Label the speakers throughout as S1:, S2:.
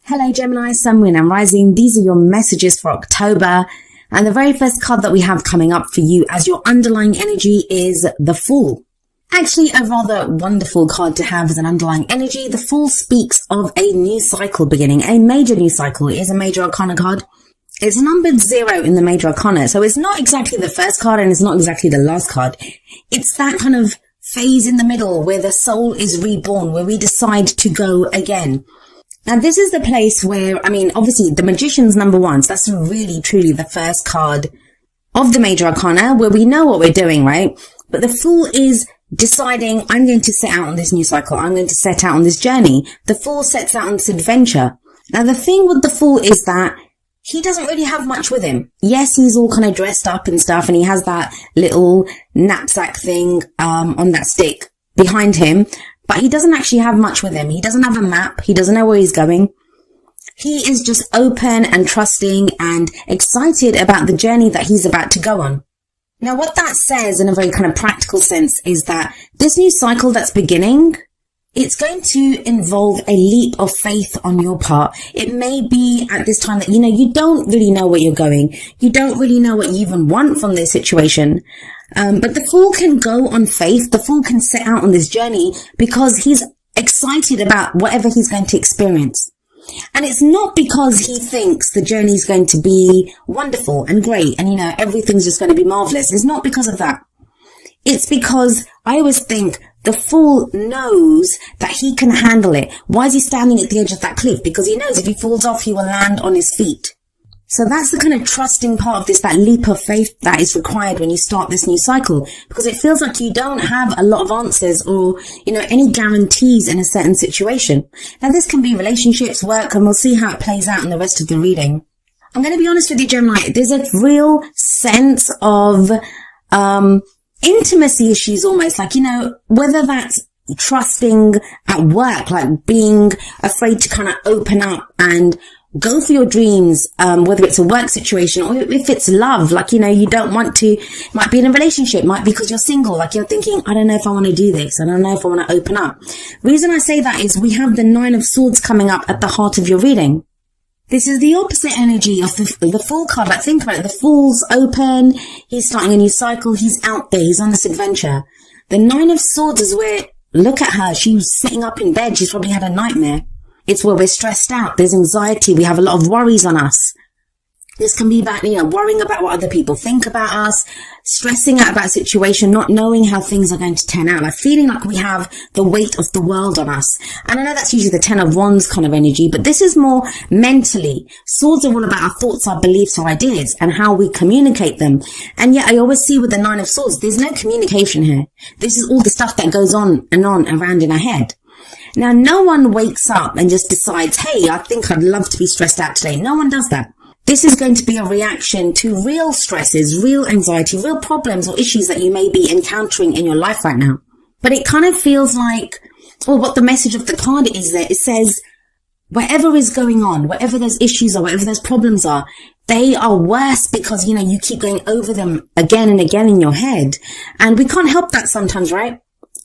S1: Hello Gemini, Sun, Moon and Rising. These are your messages for October. And the very first card that we have coming up for you as your underlying energy is the Fool. Actually, a rather wonderful card to have as an underlying energy. The Fool speaks of a new cycle beginning, a major new cycle. It is a major arcana card. It's numbered 0 in the major arcana. So it's not exactly the first card and it's not exactly the last card. It's that kind of phase in the middle where the soul is reborn, where we decide to go again. Now, this is the place where, obviously, the Magician's number 1. So that's really, truly the first card of the Major Arcana where we know what we're doing, right? But the Fool is deciding, I'm going to set out on this new cycle. I'm going to set out on this journey. The Fool sets out on this adventure. Now, the thing with the Fool is that he doesn't really have much with him. Yes, he's all kind of dressed up and stuff, and he has that little knapsack thing on that stick behind him. But he doesn't actually have much with him. He doesn't have a map. He doesn't know where he's going. He is just open and trusting and excited about the journey that he's about to go on. Now, what that says in a very kind of practical sense is that this new cycle that's beginning, it's going to involve a leap of faith on your part. It may be at this time that, you don't really know where you're going. You don't really know what you even want from this situation. But the Fool can go on faith. The Fool can set out on this journey because he's excited about whatever he's going to experience. And it's not because he thinks the journey is going to be wonderful and great and, everything's just going to be marvelous. It's not because of that. It's because I always think the Fool knows that he can handle it. Why is he standing at the edge of that cliff? Because he knows if he falls off, he will land on his feet. So that's the kind of trusting part of this, that leap of faith that is required when you start this new cycle, because it feels like you don't have a lot of answers or, any guarantees in a certain situation. Now, this can be relationships, work, and we'll see how it plays out in the rest of the reading. I'm going to be honest with you, Gemini. There's a real sense of, intimacy issues almost, like, whether that's trusting at work, like being afraid to kind of open up and go for your dreams, whether it's a work situation or if it's love, like, you don't want to, might be in a relationship, might be because you're single, like you're thinking, I don't know if I want to do this. I don't know if I want to open up. Reason I say that is we have the 9 of Swords coming up at the heart of your reading. This is the opposite energy of the Fool card. Like, think about it. The Fool's open. He's starting a new cycle. He's out there. He's on this adventure. The 9 of Swords is where, look at her. She's sitting up in bed. She's probably had a nightmare. It's where we're stressed out. There's anxiety. We have a lot of worries on us. This can be about, worrying about what other people think about us, stressing out about a situation, not knowing how things are going to turn out, like feeling like we have the weight of the world on us. And I know that's usually the 10 of Wands kind of energy, but this is more mentally. Swords are all about our thoughts, our beliefs, our ideas, and how we communicate them. And yet I always see with the 9 of Swords, there's no communication here. This is all the stuff that goes on around in our head. Now, no one wakes up and just decides, hey, I think I'd love to be stressed out today. No one does that. This is going to be a reaction to real stresses, real anxiety, real problems or issues that you may be encountering in your life right now. But it kind of feels like, what the message of the card is there, it says, whatever is going on, whatever those issues are, whatever those problems are, they are worse because, you keep going over them again and again in your head. And we can't help that sometimes, right?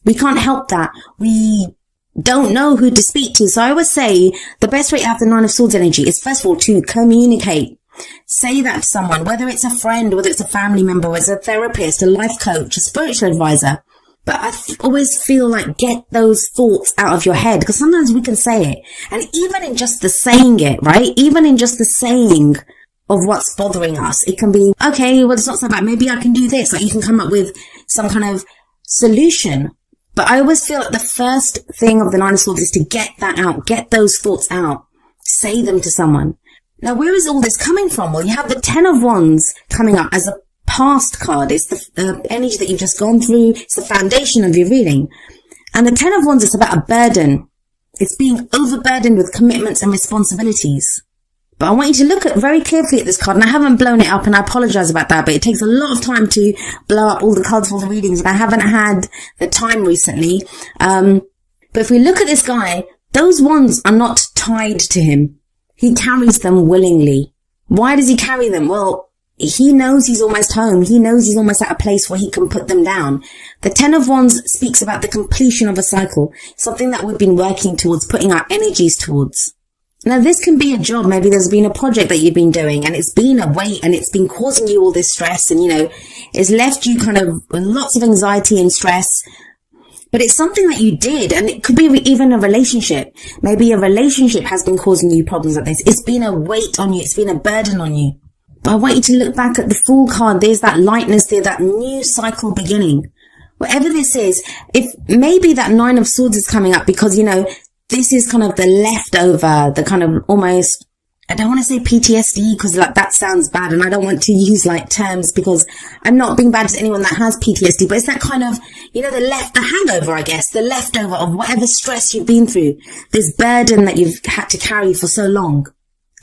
S1: We can't help that. We don't know who to speak to. So I always say the best way to have the 9 of Swords energy is, first of all, to communicate. Say that to someone, whether it's a friend, whether it's a family member, whether it's a therapist, a life coach, a spiritual advisor. But I always feel like get those thoughts out of your head, because sometimes we can say it. And even in just the saying it, right? Even in just the saying of what's bothering us, it can be, okay, well, it's not so bad. Maybe I can do this. Like, you can come up with some kind of solution. But I always feel like the first thing of the 9 of Swords is to get that out, get those thoughts out, say them to someone. Now, where is all this coming from? Well, you have the 10 of Wands coming up as a past card. It's the energy that you've just gone through. It's the foundation of your reading. And the 10 of Wands is about a burden. It's being overburdened with commitments and responsibilities. But I want you to look at very carefully at this card, and I haven't blown it up, and I apologize about that, but it takes a lot of time to blow up all the cards for the readings, and I haven't had the time recently. But if we look at this guy, those wands are not tied to him. He carries them willingly. Why does he carry them? Well, he knows he's almost home. He knows he's almost at a place where he can put them down. The 10 of Wands speaks about the completion of a cycle, something that we've been working towards, putting our energies towards. Now, this can be a job. Maybe there's been a project that you've been doing and it's been a weight and it's been causing you all this stress and, it's left you kind of with lots of anxiety and stress. But it's something that you did, and it could be even a relationship. Maybe a relationship has been causing you problems like this. It's been a weight on you. It's been a burden on you. But I want you to look back at the Fool card. There's that lightness there, that new cycle beginning. Whatever this is, if maybe that Nine of Swords is coming up because, this is kind of the leftover, the kind of almost, I don't want to say PTSD because that sounds bad, and I don't want to use terms because I'm not being bad to anyone that has PTSD, but it's that kind of, the hangover, I guess, the leftover of whatever stress you've been through, this burden that you've had to carry for so long.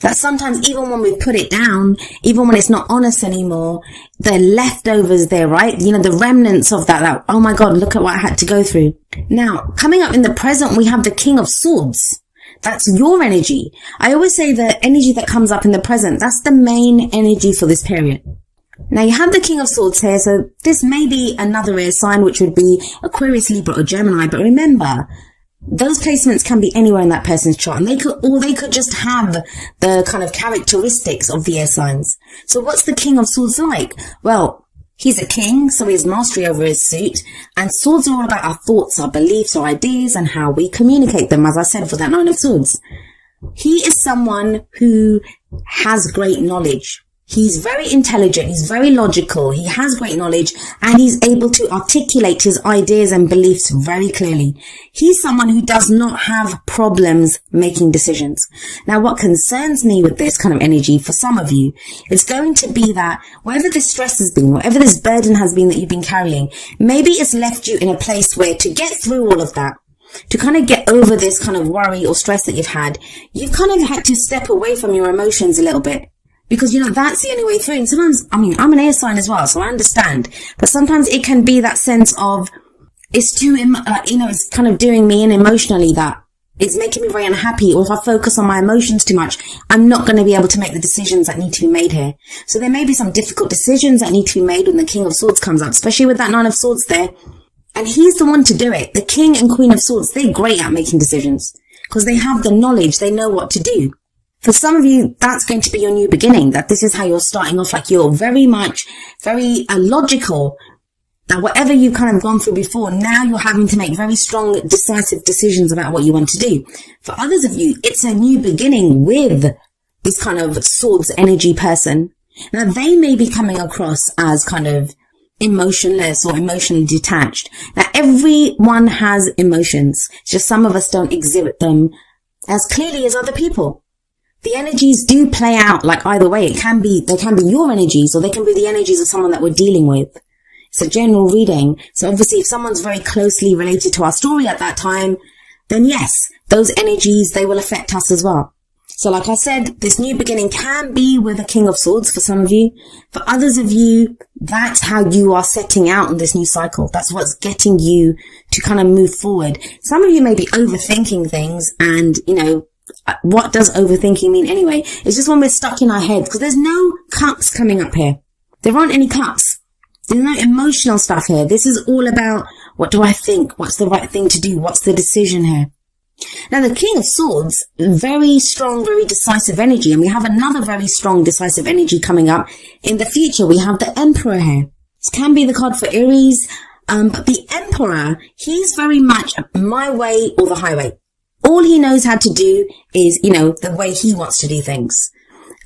S1: That sometimes even when we put it down, even when it's not on us anymore, the leftovers there, right? The remnants of that, oh my God, look at what I had to go through. Now, coming up in the present, we have the King of Swords. That's your energy. I always say the energy that comes up in the present, that's the main energy for this period. Now, you have the King of Swords here, so this may be another air sign, which would be Aquarius, Libra, or Gemini, but remember, those placements can be anywhere in that person's chart, and they could just have the kind of characteristics of the air signs. So what's the King of Swords like? Well, he's a king, so he has mastery over his suit, and swords are all about our thoughts, our beliefs, our ideas, and how we communicate them, as I said, for that Nine of Swords. He is someone who has great knowledge. He's very intelligent, he's very logical, he has great knowledge, and he's able to articulate his ideas and beliefs very clearly. He's someone who does not have problems making decisions. Now, what concerns me with this kind of energy for some of you is going to be that wherever this stress has been, whatever this burden has been that you've been carrying, maybe it's left you in a place where to get through all of that, to kind of get over this kind of worry or stress that you've had, you've kind of had to step away from your emotions a little bit. Because, that's the only way through. And sometimes, I'm an air sign as well, so I understand. But sometimes it can be that sense of, it's too, it's kind of doing me in emotionally that it's making me very unhappy. Or if I focus on my emotions too much, I'm not going to be able to make the decisions that need to be made here. So there may be some difficult decisions that need to be made when the King of Swords comes up, especially with that Nine of Swords there. And he's the one to do it. The King and Queen of Swords, they're great at making decisions because they have the knowledge. They know what to do. For some of you, that's going to be your new beginning, that this is how you're starting off, you're very logical, that whatever you've kind of gone through before, now you're having to make very strong, decisive decisions about what you want to do. For others of you, it's a new beginning with this kind of swords energy person. Now, they may be coming across as kind of emotionless or emotionally detached. Now, everyone has emotions. It's just some of us don't exhibit them as clearly as other people. The energies do play out either way. They can be your energies, or they can be the energies of someone that we're dealing with. It's a general reading. So obviously if someone's very closely related to our story at that time, then yes, those energies, they will affect us as well. So like I said, this new beginning can be with a King of Swords for some of you. For others of you, that's how you are setting out on this new cycle. That's what's getting you to kind of move forward. Some of you may be overthinking things, and, what does overthinking mean anyway? It's just when we're stuck in our heads, because there's no cups coming up here. There aren't any cups. There's no emotional stuff here. This is all about, what do I think? What's the right thing to do? What's the decision here? Now, the King of Swords, very strong, very decisive energy. And we have another very strong, decisive energy coming up in the future. We have the Emperor here. This can be the card for Aries. But the Emperor, he's very much my way or the highway. All he knows how to do is, the way he wants to do things.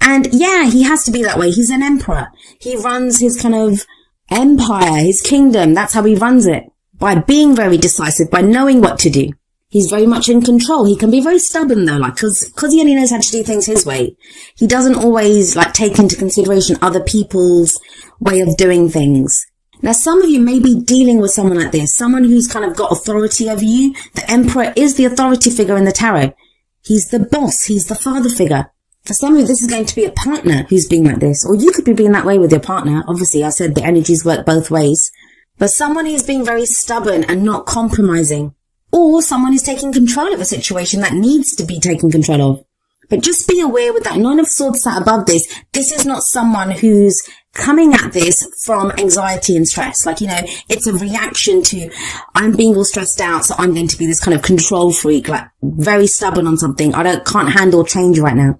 S1: And yeah, he has to be that way. He's an emperor. He runs his kind of empire, his kingdom. That's how he runs it. By being very decisive, by knowing what to do. He's very much in control. He can be very stubborn though, cause he only knows how to do things his way. He doesn't always take into consideration other people's way of doing things. Now, some of you may be dealing with someone like this, someone who's kind of got authority over you. The Emperor is the authority figure in the tarot. He's the boss. He's the father figure. For some of you, this is going to be a partner who's being like this, or you could be being that way with your partner. Obviously, I said the energies work both ways, but someone who's being very stubborn and not compromising, or someone who's taking control of a situation that needs to be taken control of. But just be aware with that Nine of Swords sat above this, this is not someone who's coming at this from anxiety and stress. Like, it's a reaction to, I'm being all stressed out, so I'm going to be this kind of control freak, like very stubborn on something. Can't handle change right now.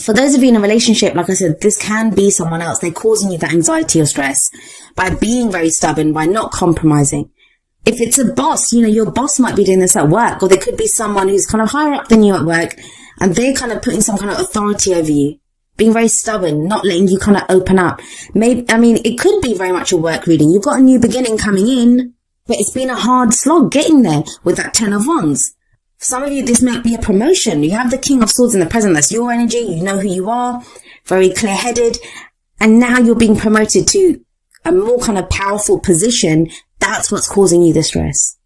S1: For those of you in a relationship, like I said, this can be someone else. They're causing you that anxiety or stress by being very stubborn, by not compromising. If it's a boss, your boss might be doing this at work, or there could be someone who's kind of higher up than you at work, and they're kind of putting some kind of authority over you, being very stubborn, not letting you kind of open up. It could be very much a work reading. You've got a new beginning coming in, but it's been a hard slog getting there with that 10 of Wands. For some of you, this might be a promotion. You have the King of Swords in the present. That's your energy. You know who you are, very clear-headed. And now you're being promoted to a more kind of powerful position. That's what's causing you the stress.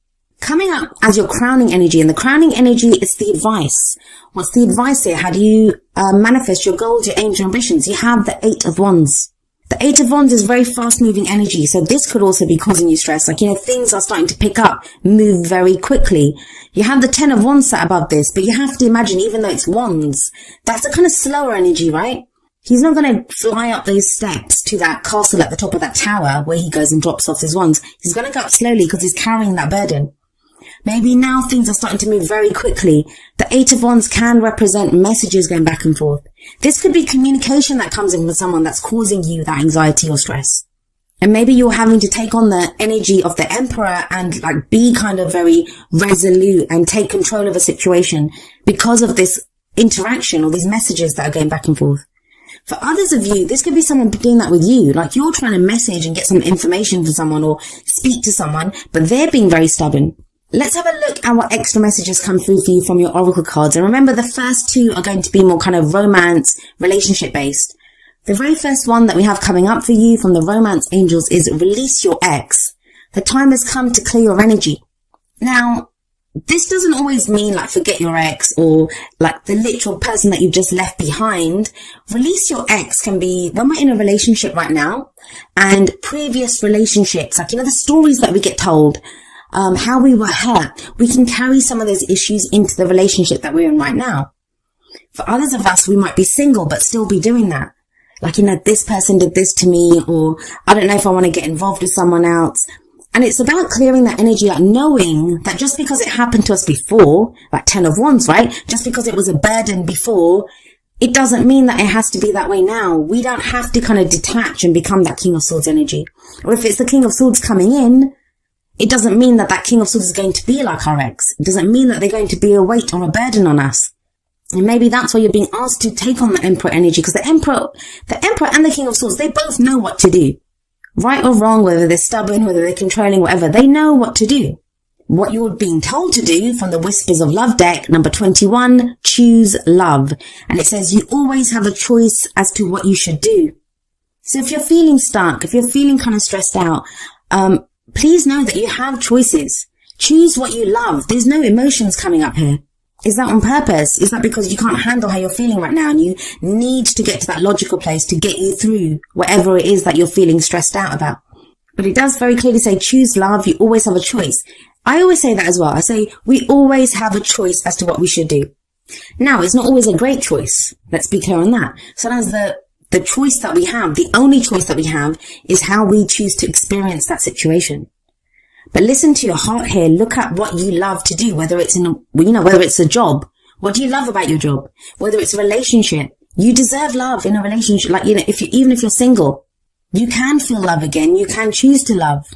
S1: Coming up as your crowning energy, and the crowning energy is the advice. What's the advice here? How do you manifest your goals, your aims, your ambitions? You have the 8 of Wands. The 8 of Wands is very fast-moving energy, so this could also be causing you stress. Like, things are starting to pick up, move very quickly. You have the 10 of Wands sat above this, but you have to imagine, even though it's Wands, that's a kind of slower energy, right? He's not going to fly up those steps to that castle at the top of that tower where he goes and drops off his wands. He's going to go up slowly because he's carrying that burden. Maybe now things are starting to move very quickly. The 8 of Wands can represent messages going back and forth. This could be communication that comes in with someone that's causing you that anxiety or stress. And maybe you're having to take on the energy of the Emperor and be kind of very resolute and take control of a situation because of this interaction or these messages that are going back and forth. For others of you, this could be someone doing that with you. Like, you're trying to message and get some information from someone or speak to someone, but they're being very stubborn. Let's have a look at what extra messages come through for you from your oracle cards. And remember, the first 2 are going to be more kind of romance, relationship based. The very first one that we have coming up for you from the romance angels is release your ex. The time has come to clear your energy. Now, this doesn't always mean forget your ex or the literal person that you've just left behind. Release your ex can be when we're in a relationship right now and previous relationships, the stories that we get told. How we were hurt, we can carry some of those issues into the relationship that we're in right now. For others of us, we might be single, but still be doing that. This person did this to me, or I don't know if I want to get involved with someone else. And it's about clearing that energy, knowing that just because it happened to us before, 10 of Wands, right? Just because it was a burden before, it doesn't mean that it has to be that way now. We don't have to kind of detach and become that King of Swords energy. Or if it's the King of Swords coming in, it doesn't mean that that King of Swords is going to be like our ex. It doesn't mean that they're going to be a weight or a burden on us. And maybe that's why you're being asked to take on the Emperor energy, because the Emperor and the King of Swords, they both know what to do. Right or wrong, whether they're stubborn, whether they're controlling, whatever, they know what to do. What you're being told to do from the Whispers of Love deck, number 21, choose love. And it says you always have a choice as to what you should do. So if you're feeling stuck, if you're feeling kind of stressed out, please know that you have choices. Choose what you love. There's no emotions coming up here. Is that on purpose? Is that because you can't handle how you're feeling right now and you need to get to that logical place to get you through whatever it is that you're feeling stressed out about? But it does very clearly say choose love. You always have a choice. I always say that as well. I say we always have a choice as to what we should do. Now, it's not always a great choice. Let's be clear on that. Sometimes the choice that we have, the only choice that we have, is how we choose to experience that situation. But listen to your heart here. Look at what you love to do, whether it's whether it's a job. What do you love about your job? Whether it's a relationship. You deserve love in a relationship. Even if you're single, you can feel love again. You can choose to love.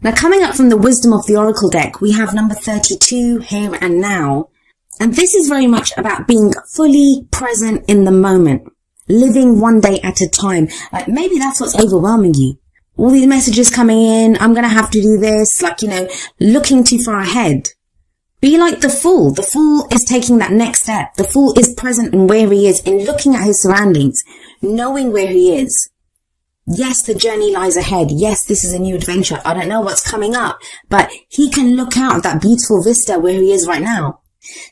S1: Now, coming up from the Wisdom of the Oracle deck, we have number 32, here and now. And this is very much about being fully present in the moment. Living one day at a time. Maybe that's what's overwhelming you. All these messages coming in, I'm going to have to do this, looking too far ahead. Be like the Fool. The Fool is taking that next step. The Fool is present in where he is, in looking at his surroundings, knowing where he is. Yes, the journey lies ahead. Yes, this is a new adventure. I don't know what's coming up, but he can look out at that beautiful vista where he is right now.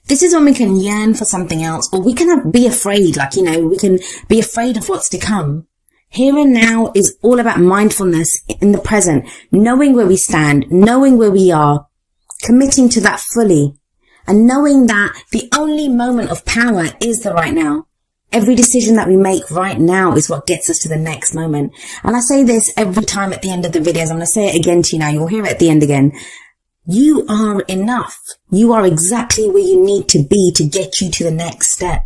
S1: This is when we can yearn for something else, or we can be afraid, we can be afraid of what's to come. Here and now is all about mindfulness in the present, knowing where we stand, knowing where we are, committing to that fully, and knowing that the only moment of power is the right now. Every decision that we make right now is what gets us to the next moment. And I say this every time at the end of the videos. I'm going to say it again to you now. You'll hear it at the end again. You are enough. You are exactly where you need to be to get you to the next step.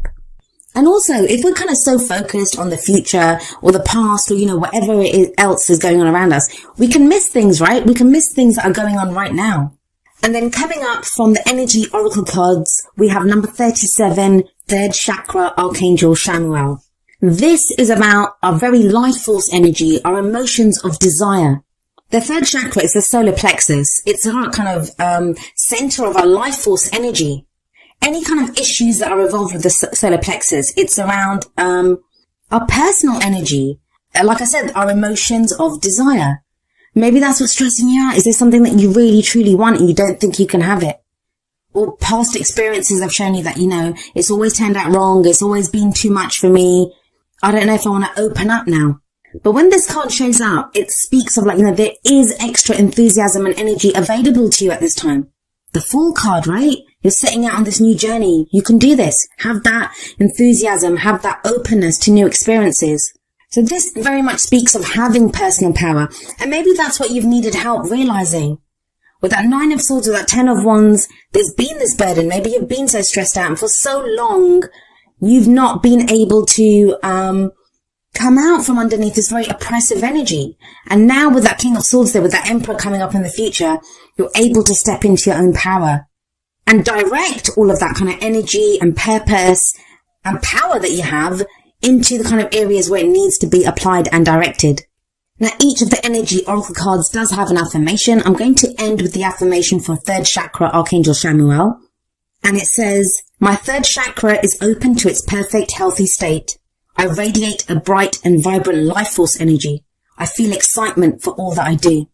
S1: And also, if we're kind of so focused on the future or the past or, whatever else is going on around us, we can miss things, right? We can miss things that are going on right now. And then coming up from the energy oracle cards, we have number 37, third chakra, Archangel Chamuel. This is about our very life force energy, our emotions of desire. The third chakra is the solar plexus. It's our kind of center of our life force energy. Any kind of issues that are involved with the solar plexus, it's around our personal energy. Like I said, our emotions of desire. Maybe that's what's stressing you out. Is there something that you really, truly want and you don't think you can have it? Or past experiences have shown you that, it's always turned out wrong. It's always been too much for me. I don't know if I want to open up now. But when this card shows up, it speaks of there is extra enthusiasm and energy available to you at this time. The Fool card, right? You're setting out on this new journey. You can do this. Have that enthusiasm, have that openness to new experiences. So this very much speaks of having personal power. And maybe that's what you've needed help realizing. With that 9 of Swords, with that 10 of Wands, there's been this burden. Maybe you've been so stressed out and for so long, you've not been able to, come out from underneath this very oppressive energy. And now with that King of Swords there, with that Emperor coming up in the future, you're able to step into your own power and direct all of that kind of energy and purpose and power that you have into the kind of areas where it needs to be applied and directed. Now, each of the energy oracle cards does have an affirmation. I'm going to end with the affirmation for third chakra, Archangel Chamuel. And it says, my third chakra is open to its perfect, healthy state. I radiate a bright and vibrant life force energy. I feel excitement for all that I do.